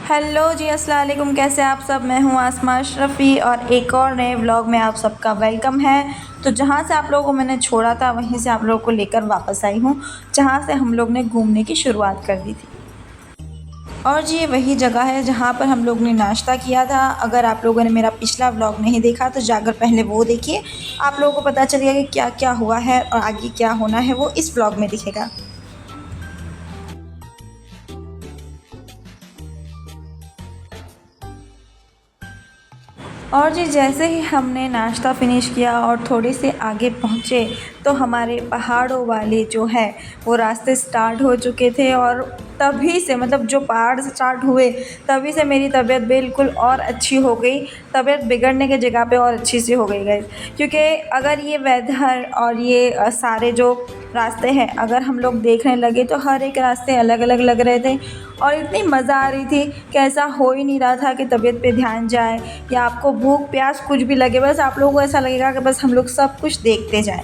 Hello जी, अस्सलाम वालेकुम। कैसे आप सब? मैं हूँ आसमा अशरफ़ी और एक और नए व्लॉग में आप सबका वेलकम है। तो जहाँ से आप लोगों को मैंने छोड़ा था वहीं से आप लोगों को लेकर वापस आई हूँ, जहाँ से हम लोग ने घूमने की शुरुआत कर दी थी। और जी ये वही जगह है जहाँ पर हम लोग ने नाश्ता किया था। अगर आप लोगों ने मेरा पिछला व्लॉग नहीं देखा तो जाकर पहले वो देखिए, आप लोगों को पता चलेगा कि क्या क्या हुआ है और आगे क्या होना है वो इस व्लॉग में दिखेगा। और जी जैसे ही हमने नाश्ता फिनिश किया और थोड़े से आगे पहुँचे तो हमारे पहाड़ों वाले जो है वो रास्ते स्टार्ट हो चुके थे। और तभी से मतलब जो पहाड़ स्टार्ट हुए तभी से मेरी तबीयत बिल्कुल और अच्छी हो गई। तबीयत बिगड़ने की जगह पे और अच्छी सी हो गई गाइस, क्योंकि अगर ये वेदर और ये सारे जो रास्ते हैं अगर हम लोग देखने लगे तो हर एक रास्ते अलग अलग लग रहे थे और इतनी मज़ा आ रही थी कि ऐसा हो ही नहीं रहा था कि तबीयत पे ध्यान जाए या आपको भूख प्यास कुछ भी लगे। बस आप लोगों को ऐसा लगेगा कि बस हम लोग सब कुछ देखते जाएं।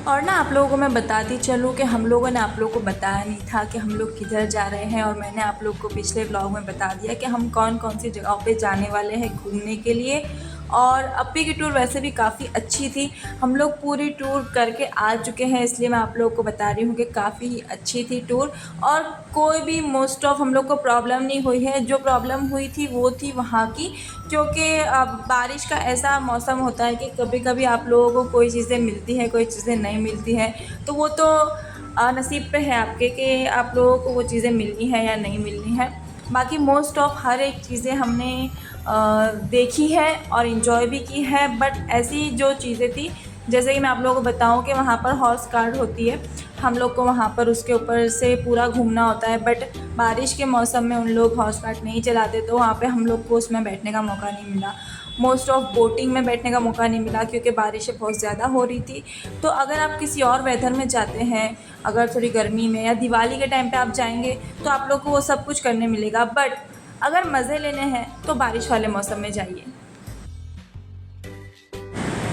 और ना आप लोगों को मैं बताती चलूँ कि हम लोगों ने आप लोगों को बताया नहीं था कि हम लोग किधर जा रहे हैं। और मैंने आप लोग को पिछले व्लॉग में बता दिया कि हम कौन कौन सी जगहों पे जाने वाले हैं घूमने के लिए। और अप्पी की टूर वैसे भी काफ़ी अच्छी थी, हम लोग पूरी टूर करके आ चुके हैं, इसलिए मैं आप लोगों को बता रही हूँ कि काफ़ी ही अच्छी थी टूर। और कोई भी मोस्ट ऑफ हम लोग को प्रॉब्लम नहीं हुई है। जो प्रॉब्लम हुई थी वो थी वहाँ की, क्योंकि अब बारिश का ऐसा मौसम होता है कि कभी कभी आप लोगों को कोई चीज़ें मिलती हैं कोई चीज़ें नहीं मिलती हैं। तो वो तो नसीब पे है आपके कि आप लोगों को वो चीज़ें मिलनी है या नहीं मिलनी है। बाकी मोस्ट ऑफ हर एक चीज़ें हमने देखी है और इन्जॉय भी की है। बट ऐसी जो चीज़ें थी, जैसे कि मैं आप लोगों को बताऊं कि वहाँ पर हॉर्स कार्ड होती है, हम लोग को वहाँ पर उसके ऊपर से पूरा घूमना होता है। बट बारिश के मौसम में उन लोग हॉर्स कार्ड नहीं चलाते, तो वहाँ पे हम लोग को उसमें बैठने का मौका नहीं मिला। मोस्ट ऑफ बोटिंग में बैठने का मौका नहीं मिला क्योंकि बारिशें बहुत ज़्यादा हो रही थी। तो अगर आप किसी और वेदर में जाते हैं, अगर थोड़ी गर्मी में या दिवाली के टाइम पे आप जाएंगे तो आप लोग को वो सब कुछ करने मिलेगा। बट अगर मज़े लेने हैं तो बारिश वाले मौसम में जाइए।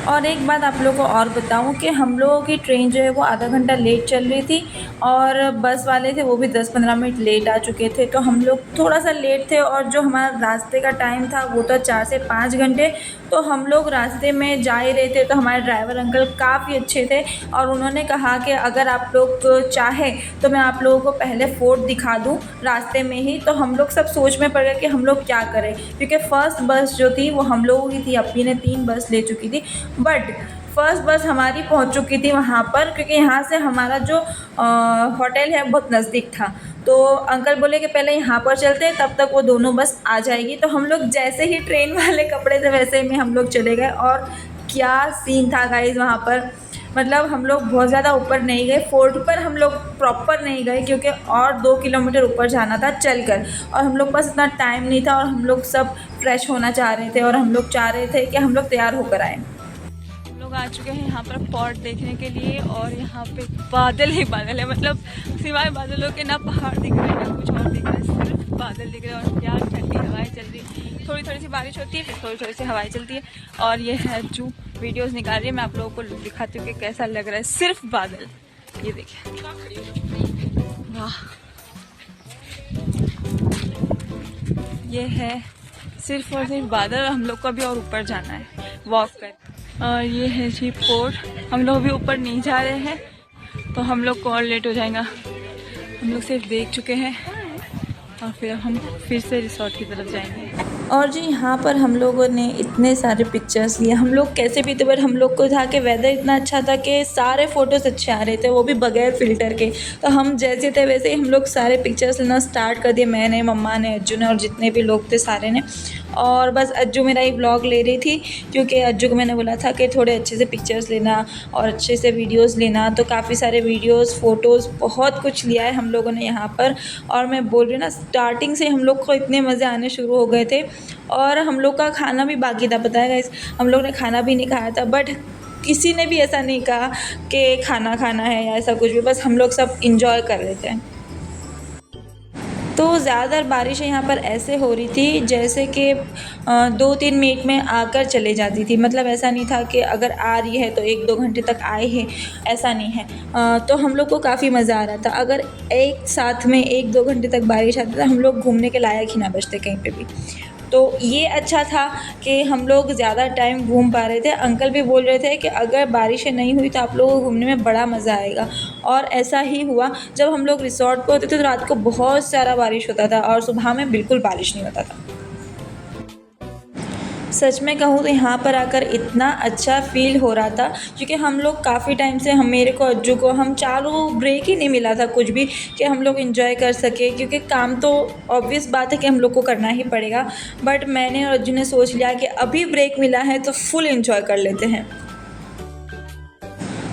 और एक बात आप लोगों को और बताऊं कि हम लोगों की ट्रेन जो है वो आधा घंटा लेट चल रही थी और बस वाले थे वो भी 10-15 मिनट लेट आ चुके थे। तो हम लोग थोड़ा सा लेट थे और जो हमारा रास्ते का टाइम था वो था 4 से 5 घंटे। तो हम लोग रास्ते में जा ही रहे थे तो हमारे ड्राइवर अंकल काफ़ी अच्छे थे और उन्होंने कहा कि अगर आप लोग चाहें तो मैं आप लोगों को पहले फोर्ट दिखा दूँ रास्ते में ही। तो हम लोग सब सोच में पड़ गए कि हम लोग क्या करें, क्योंकि फ़र्स्ट बस जो थी वो हम लोगों की थी, अपी ने 3 बस ले चुकी थी। बट फर्स्ट बस हमारी पहुंच चुकी थी वहाँ पर, क्योंकि यहाँ से हमारा जो होटल है बहुत नज़दीक था। तो अंकल बोले कि पहले यहाँ पर चलते हैं तब तक वो दोनों बस आ जाएगी। तो हम लोग जैसे ही ट्रेन वाले कपड़े थे वैसे में हम लोग चले गए। और क्या सीन था गाइज वहाँ पर, मतलब हम लोग बहुत ज़्यादा ऊपर नहीं गए, फोर्ट पर हम लोग प्रॉपर नहीं गए क्योंकि और 2 किलोमीटर ऊपर जाना था चलकर और हम लोग पास इतना टाइम नहीं था और हम लोग सब फ्रेश होना चाह रहे थे और हम लोग चाह रहे थे कि हम लोग तैयार होकर आए। हम लोग आ चुके हैं यहाँ पर फोर्ट देखने के लिए और यहाँ पे बादल ही बादल है, मतलब सिवाय बादलों के ना पहाड़ दिख रहे हैं ना कुछ और दिख रहा है, सिर्फ बादल दिख रहे हैं। और क्या ठंडी हवाएं चल रही है, थोड़ी थोड़ी सी बारिश होती है फिर थोड़ी थोड़ी सी हवाएं चलती है। और ये है जो वीडियोस निकाल रही है, मैं आप लोगों को दिखाती हूँ कि कैसा लग रहा है, सिर्फ बादल। ये देखिए, वाह, ये है सिर्फ और सिर्फ बादल। हम लोग को अभी और ऊपर जाना है वॉक कर। और ये है जी फोर्ट, हम लोग भी ऊपर नहीं जा रहे हैं तो हम लोग को और लेट हो जाएगा। हम लोग सिर्फ देख चुके हैं और फिर हम फिर से रिसोर्ट की तरफ जाएंगे। और जी यहाँ पर हम लोगों ने इतने सारे पिक्चर्स लिए, हम लोग कैसे भी थे बट हम लोग को था कि वेदर इतना अच्छा था कि सारे फ़ोटोज़ अच्छे आ रहे थे, वो भी बगैर फ़िल्टर के। तो हम जैसे थे वैसे ही हम लोग सारे पिक्चर्स लेना स्टार्ट कर दिए, मैंने, मम्मा ने, अज्जू ने और जितने भी लोग थे सारे ने। और बस अज्जू मेरा ही ब्लॉग ले रही थी क्योंकि अज्जू को मैंने बोला था कि थोड़े अच्छे से पिक्चर्स लेना और अच्छे से वीडियोस लेना। तो काफ़ी सारे वीडियोस, फ़ोटोज़, बहुत कुछ लिया है हम लोगों ने यहाँ पर। और मैं बोल रही हूँ ना, स्टार्टिंग से हम लोग को इतने मज़े आने शुरू हो गए थे। और हम लोग का खाना भी बाकी था, पता है गाइस, हम लोग ने खाना भी नहीं खाया था। बट किसी ने भी ऐसा नहीं कहा कि खाना खाना है या ऐसा कुछ भी, बस हम लोग सब इंजॉय कर रहे थे। तो ज़्यादातर बारिशें यहाँ पर ऐसे हो रही थी जैसे कि 2-3 मिनट में आकर चले जाती थी। मतलब ऐसा नहीं था कि अगर आ रही है तो 1-2 घंटे तक आए हैं, ऐसा नहीं है। तो हम लोग को काफ़ी मज़ा आ रहा था। अगर एक साथ में 1-2 घंटे तक बारिश आती तो हम लोग घूमने के लायक ही ना बचते कहीं पे भी। तो ये अच्छा था कि हम लोग ज़्यादा टाइम घूम पा रहे थे। अंकल भी बोल रहे थे कि अगर बारिशें नहीं हुई तो आप लोगों को घूमने में बड़ा मज़ा आएगा, और ऐसा ही हुआ। जब हम लोग रिसॉर्ट पे होते थे तो रात को बहुत सारा बारिश होता था और सुबह में बिल्कुल बारिश नहीं होता था। सच में कहूँ तो यहाँ पर आकर इतना अच्छा फ़ील हो रहा था, क्योंकि हम लोग काफ़ी टाइम से मेरे को, अज्जू को, हम चारों ब्रेक ही नहीं मिला था कुछ भी कि हम लोग एंजॉय कर सके, क्योंकि काम तो ऑब्वियस बात है कि हम लोग को करना ही पड़ेगा। बट मैंने और अज्जू ने सोच लिया कि अभी ब्रेक मिला है तो फुल एंजॉय कर लेते हैं।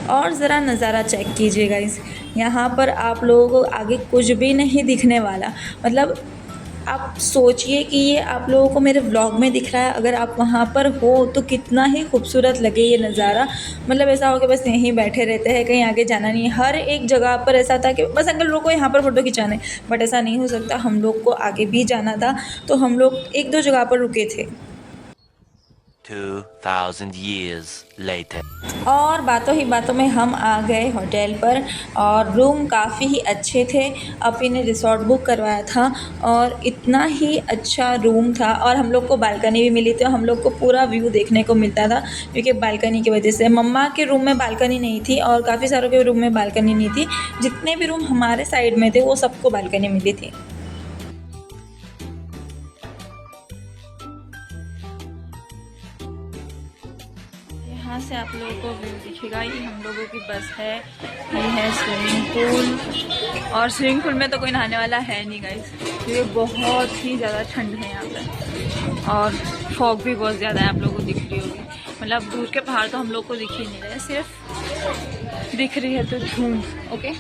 और ज़रा नज़ारा चेक कीजिए गाइस, यहाँ पर आप लोगों को आगे कुछ भी नहीं दिखने वाला। मतलब आप सोचिए कि ये आप लोगों को मेरे व्लॉग में दिख रहा है, अगर आप वहाँ पर हो तो कितना ही खूबसूरत लगे ये नज़ारा। मतलब ऐसा हो कि बस यहीं बैठे रहते हैं, कहीं आगे जाना नहीं है। हर एक जगह पर ऐसा था कि बस अंकल लोग को यहाँ पर फ़ोटो खिंचाने, बट ऐसा नहीं हो सकता, हम लोग को आगे भी जाना था। तो हम लोग 1-2 जगह पर रुके थे। 2000 years later. और बातों ही बातों में हम आ गए होटल पर, और रूम काफ़ी ही अच्छे थे। अपी ने रिसॉर्ट बुक करवाया था और इतना ही अच्छा रूम था, और हम लोग को बालकनी भी मिली थी। हम लोग को पूरा व्यू देखने को मिलता था, क्योंकि बालकनी की वजह से मम्मा के रूम में बालकनी नहीं थी और काफ़ी सारों के रूम में बालकनी नहीं थी। जितने भी रूम हमारे साइड में थे वो सबको बालकनी मिली थी। यहाँ से आप लोगों को व्यू दिखेगा। ये हम लोगों की बस है, ये है स्विमिंग पूल, और स्विमिंग पूल में तो कोई नहाने वाला है नहीं गाइस, क्योंकि बहुत ही ज़्यादा ठंड है यहाँ पे, और फॉग भी बहुत ज़्यादा है, आप लोगों को दिख रही होगी। मतलब दूर के पहाड़ तो हम लोग को दिख ही नहीं रहे, सिर्फ दिख रही है तो धूम। ओके,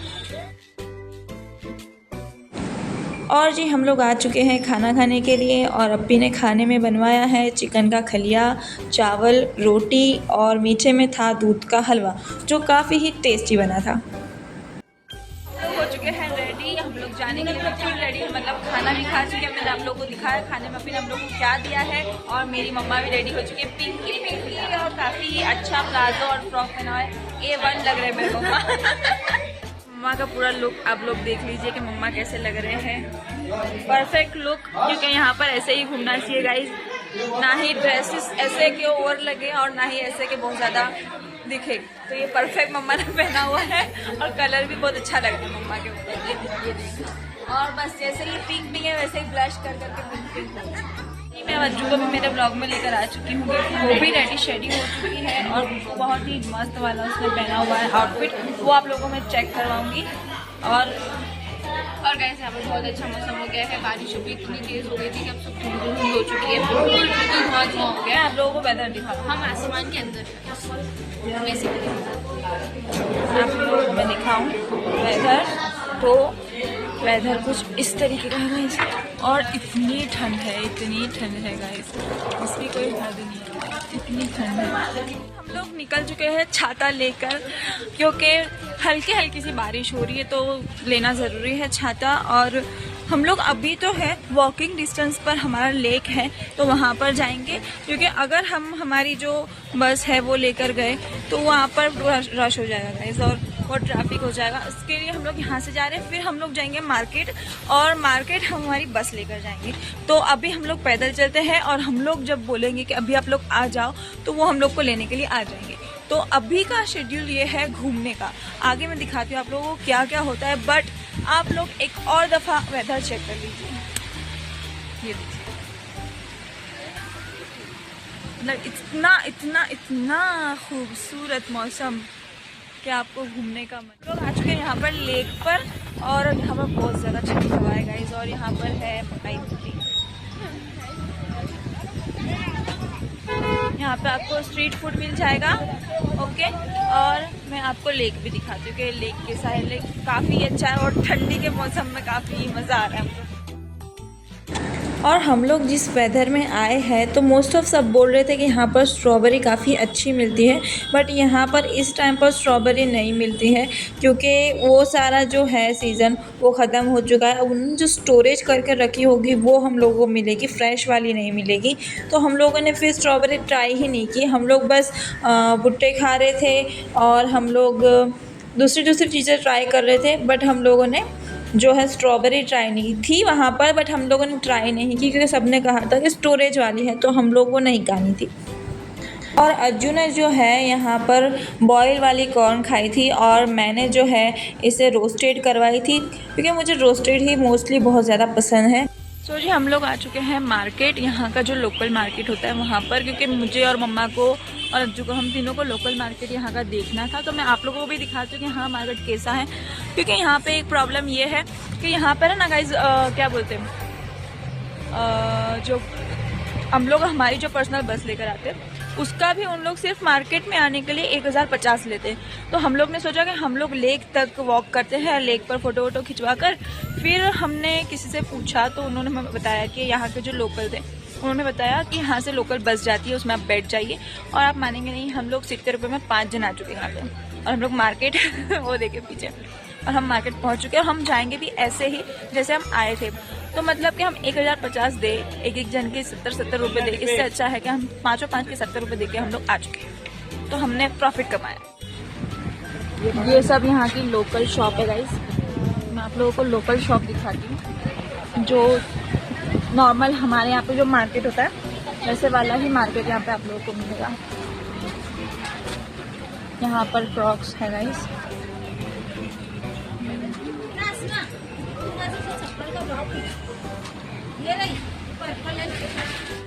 और जी हम लोग आ चुके हैं खाना खाने के लिए, और अपी ने खाने में बनवाया है चिकन का खलिया, चावल, रोटी, और मीठे में था दूध का हलवा, जो काफ़ी ही टेस्टी बना था। लोग हो चुके हैं रेडी, हम लोग जाने के लिए बिल्कुल रेडी। मतलब खाना भी खा चुके हैं, मैंने आप लोग को दिखाया खाने में अपने हम लोग को क्या दिया है, और मेरी मम्मा भी रेडी हो चुकी है, पिंकी और काफ़ी अच्छा प्लाजो और फ्रॉक पहना है। A1 लग रहे हैं मेरे मम्मा। मम्मा का पूरा लुक आप लोग देख लीजिए कि मम्मा कैसे लग रहे हैं। परफेक्ट लुक, क्योंकि यहाँ पर ऐसे ही घूमना चाहिए गाइस, ना ही ड्रेसेस ऐसे कि ओवर लगे और ना ही ऐसे कि बहुत ज़्यादा दिखे। तो ये परफेक्ट मम्मा ने पहना हुआ है, और कलर भी बहुत अच्छा लग रहा है मम्मा के ऊपर, ये देखिए। और बस जैसे ही पिंक पिंक है वैसे ही ब्लश कर करके पिंक पिंक। मैं अज्जू को भी मेरे ब्लॉग में लेकर आ चुकी हूँ, वो भी रेडी शेडी हो चुकी है, और उसको बहुत ही मस्त वाला उसने पहना हुआ है आउटफिट, वो आप लोगों में चेक करवाऊँगी। और गाइस यहाँ पर बहुत अच्छा मौसम हो गया है, बारिश भी इतनी तेज हो गई थी कि अब सब धुंध हो चुकी है, बिल्कुल बहुत धुआं हो गया। आप लोगों को वेदर दिखाऊँ, हम आसमान के अंदर आप लोगों को मैं दिखाऊँ वेदर, तो वेदर कुछ इस तरीके का है गाइस, और इतनी ठंड है गाइस, इसकी कोई हद नहीं है, इतनी ठंड है। हम लोग निकल चुके हैं छाता लेकर, क्योंकि हल्की हल्की सी बारिश हो रही है तो लेना ज़रूरी है छाता। और हम लोग अभी तो है वॉकिंग डिस्टेंस पर हमारा लेक है, तो वहाँ पर जाएंगे, क्योंकि अगर हम हमारी जो बस है वो लेकर गए तो वहाँ पर रश हो जाएगा गाइस, और बहुत ट्रैफिक हो जाएगा। उसके लिए हम लोग यहाँ से जा रहे हैं, फिर हम लोग जाएंगे मार्केट, और मार्केट हम हमारी बस लेकर जाएंगे। तो अभी हम लोग पैदल चलते हैं, और हम लोग जब बोलेंगे कि अभी आप लोग आ जाओ तो वो हम लोग को लेने के लिए आ जाएंगे। तो अभी का शेड्यूल ये है घूमने का, आगे मैं दिखाती हूँ आप लोगों को क्या क्या होता है। बट आप लोग एक और दफ़ा वेदर चेक कर लीजिए, ये देखिए, मतलब इतना इतना इतना खूबसूरत मौसम कि आपको घूमने का मन। लोग आ चुके हैं यहाँ पर लेक पर, और यहाँ पर बहुत ज़्यादा ठंडी हवा है गाइस, और यहाँ पर है पकाई पूरी। यहाँ पे आपको स्ट्रीट फूड मिल जाएगा। ओके, और मैं आपको लेक भी दिखाती हूँ कि लेक कैसा है। लेक काफ़ी अच्छा है, और ठंडी के मौसम में काफ़ी मज़ा आ रहा है हमको। और हम लोग जिस वेदर में आए हैं तो मोस्ट ऑफ सब बोल रहे थे कि यहाँ पर स्ट्रॉबेरी काफ़ी अच्छी मिलती है, बट यहाँ पर इस टाइम पर स्ट्रॉबेरी नहीं मिलती है क्योंकि वो सारा जो है सीज़न वो ख़त्म हो चुका है। अब उन्होंने जो स्टोरेज करके रखी होगी वो हम लोगों को मिलेगी, फ्रेश वाली नहीं मिलेगी। तो हम लोगों ने फिर स्ट्रॉबेरी ट्राई ही नहीं की, हम लोग बस भुट्टे खा रहे थे और हम लोग दूसरी चीज़ें ट्राई कर रहे थे, बट हम लोगों ने जो है स्ट्रॉबेरी ट्राई नहीं थी वहाँ पर, बट हम लोगों ने ट्राई नहीं की क्योंकि सबने कहा था कि स्टोरेज वाली है, तो हम लोग वो नहीं खानी थी। और अज्जू ने जो है यहाँ पर बॉयल वाली कॉर्न खाई थी और मैंने जो है इसे रोस्टेड करवाई थी क्योंकि मुझे रोस्टेड ही मोस्टली बहुत ज़्यादा पसंद है। सो जी हम लोग आ चुके हैं मार्केट, यहाँ का जो लोकल मार्केट होता है वहाँ पर, क्योंकि मुझे और मम्मा को और अज्जू को, हम तीनों को लोकल मार्केट यहाँ का देखना था। तो मैं आप लोगों को भी दिखाती हूँ कि हाँ मार्केट कैसा है, क्योंकि यहाँ पे एक प्रॉब्लम ये है कि यहाँ पर है ना गाइज, क्या बोलते हैं, जो हम लोग हमारी जो पर्सनल बस लेकर आते हैं उसका भी उन लोग सिर्फ मार्केट में आने के लिए 1050 लेते हैं। तो हम लोग ने सोचा कि हम लोग लेक तक वॉक करते हैं, लेक पर फ़ोटो वोटो खिंचवा कर। फिर हमने किसी से पूछा तो उन्होंने हमें बताया कि यहाँ के जो लोकल थे उन्होंने बताया कि यहाँ से लोकल बस जाती है, उसमें आप बैठ जाइए। और आप मानेंगे नहीं, हम लोग 70 रुपये में 5 जन आ चुके हैं यहाँ पे, और हम लोग मार्केट वो देखे पीछे, और हम मार्केट पहुँच चुके हैं। हम जाएंगे भी ऐसे ही जैसे हम आए थे। तो मतलब कि हम 1050 दे एक जन के 70 रुपये दे, इससे अच्छा है कि हम पाँच के 70 रुपये दे के हम लोग आ चुके हैं, तो हमने प्रॉफिट कमाया। ये सब यहाँ की लोकल शॉप है गाइस, मैं आप लोगों को लोकल शॉप दिखाती हूँ। जो नॉर्मल हमारे यहाँ पे जो मार्केट होता है वैसे वाला ही मार्केट यहाँ पे आप लोगों को मिलेगा। यहाँ पर क्रॉक्स है गाइस,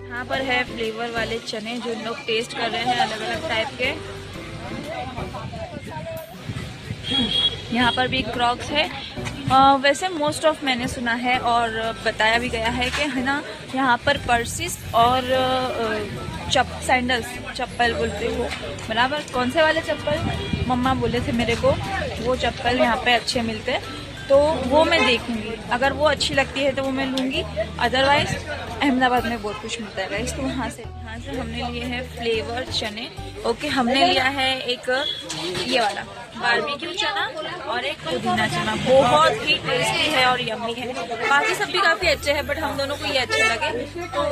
यहाँ पर है फ्लेवर वाले चने जो लोग टेस्ट कर रहे हैं अलग अलग टाइप के। यहाँ पर भी क्रॉक्स है। वैसे मोस्ट ऑफ मैंने सुना है और बताया भी गया है कि है ना, यहाँ पर पर्सिस और सैंडल्स चप्पल बोलते हो बराबर, कौन से वाले चप्पल मम्मा बोले थे मेरे को, वो चप्पल यहाँ पे अच्छे मिलते हैं। तो वो मैं देखूंगी, अगर वो अच्छी लगती है तो वो मैं लूँगी, अदरवाइज़ अहमदाबाद में बहुत कुछ मिलता है गाइस। तो यहाँ से हमने लिए हैं फ्लेवर चने। ओके, हमने लिया है एक ये वाला बारबेक्यू चना और एक पुदीना चना, बहुत ही टेस्टी है और यम्मी है। बाकी सब भी काफ़ी अच्छे हैं बट हम दोनों को ये अच्छे लगे। तो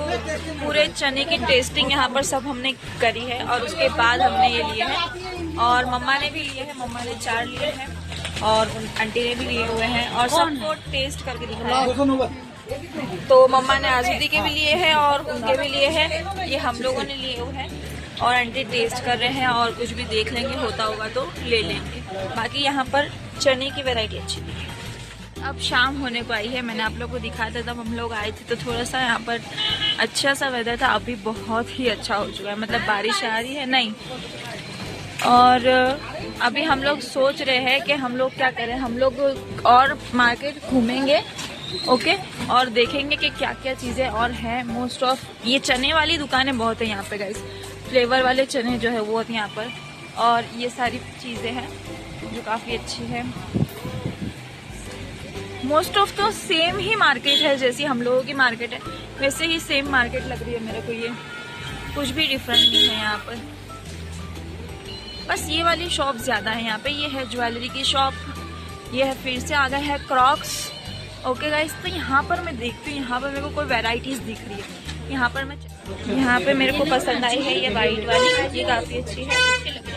पूरे चने की टेस्टिंग यहाँ पर सब हमने करी है और उसके बाद हमने ये लिए हैं, और मम्मा ने भी लिए हैं, मम्मा ने 4 लिए हैं और आंटी ने भी लिए हुए हैं और सबको टेस्ट करके दिखाया। तो मम्मा ने आज़ुदी के भी लिए हैं और उनके भी लिए हैं, ये हम लोगों ने लिए हुए हैं और आंटी टेस्ट कर रहे हैं और कुछ भी देख लेंगे, होता होगा तो ले लेंगे। बाकी यहाँ पर चने की वैरायटी अच्छी थी। अब शाम होने को आई है, मैंने आप लोगों को दिखाया था तब हम लोग आए थे तो थोड़ा सा यहाँ पर अच्छा सा वेदर था, अभी बहुत ही अच्छा हो चुका है, मतलब बारिश आ रही है नहीं। और अभी हम लोग सोच रहे हैं कि हम लोग क्या करें, हम लोग और मार्केट घूमेंगे, ओके, और देखेंगे कि क्या क्या चीज़ें और हैं। मोस्ट ऑफ ये चने वाली दुकानें बहुत है यहाँ पे गाइस, फ्लेवर वाले चने जो है वो है यहाँ पर, और ये सारी चीज़ें हैं जो काफ़ी अच्छी है। मोस्ट ऑफ तो सेम ही मार्केट है जैसी हम लोगों की मार्केट है वैसे ही सेम मार्केट लग रही है मेरे को, ये कुछ भी डिफरेंट नहीं है यहाँ पर। बस ये वाली शॉप ज़्यादा है यहाँ पे, ये है ज्वेलरी की शॉप, ये है फिर से आ गया है क्रॉक्स। ओके गाइस, तो यहाँ पर मैं देखती हूँ, यहाँ पर मेरे को कोई वैरायटीज़ दिख रही है। यहाँ पे मेरे को पसंद आई है ये वाइट वाली, ये काफ़ी अच्छी है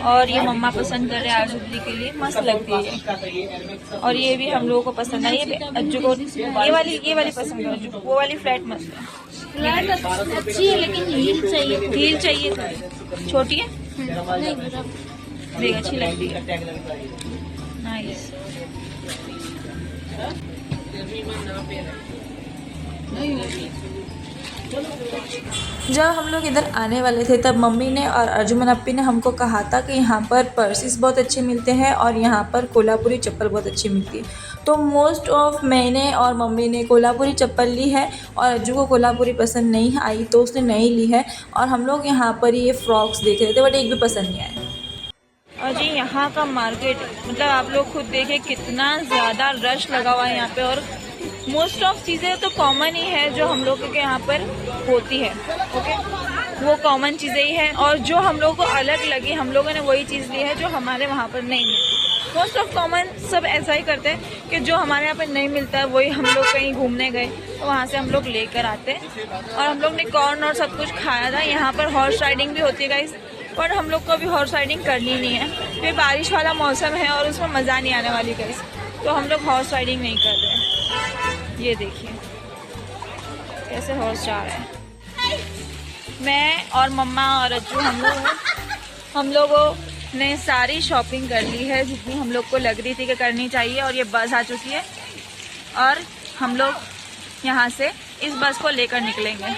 और ये मम्मा पसंद कर रहे हैं आजुदी के लिए, मस्त लगती है। और ये भी हम लोगों को पसंद आई है, अज्जू को ये वाली पसंद है, वो वाली फ्लैट मस्त है। फ्लैट अच्छी है लेकिन हील चाहिए थोड़ी छोटी है, नहीं अच्छी लगती है, नाइस। जब हम लोग इधर आने वाले थे तब मम्मी ने और अर्जुमन अप्पी ने हमको कहा था कि यहाँ पर पर्सिस बहुत अच्छे मिलते हैं और यहाँ पर कोल्हापुरी चप्पल बहुत अच्छी मिलती है। तो मोस्ट ऑफ मैंने और मम्मी ने कोल्हापुरी चप्पल ली है और अज्जू को कोल्हापुरी पसंद नहीं आई तो उसने नहीं ली है। और हम लोग यहाँ पर ये फ्रॉक्स देख रहे थे बट एक भी पसंद नहीं आया। और जी यहाँ का मार्केट मतलब आप लोग खुद देखें कितना ज़्यादा रश लगा हुआ है यहाँ पे, और मोस्ट ऑफ चीज़ें तो कॉमन ही है जो हम लोगों के यहाँ पर होती है। ओके, वो कॉमन चीज़ें ही हैं, और जो हम लोगों को अलग लगी हम लोगों ने वही चीज़ ली है जो हमारे वहाँ पर नहीं मिलती। मोस्ट ऑफ कॉमन सब ऐसा ही करते हैं कि जो हमारे यहाँ पर नहीं मिलता है वही हम लोग कहीं घूमने गए तो वहाँ से हम लोग लेकर आते हैं। और हम लोग ने कॉर्न और सब कुछ खाया था। यहाँ पर हॉर्स राइडिंग भी होती है गाइस, पर हम लोग को अभी हॉर्स राइडिंग करनी नहीं है क्योंकि बारिश वाला मौसम है और उसमें मज़ा नहीं आने वाली गाइस, तो हम लोग हॉर्स राइडिंग नहीं कर रहे हैं। ये देखिए कैसे हॉर्स जा रहा है। मैं और मम्मा और अज्जू हम लोगों ने सारी शॉपिंग कर ली है जितनी हम लोग को लग रही थी कि करनी चाहिए, और ये बस आ चुकी है और हम लोग यहाँ से इस बस को लेकर निकलेंगे।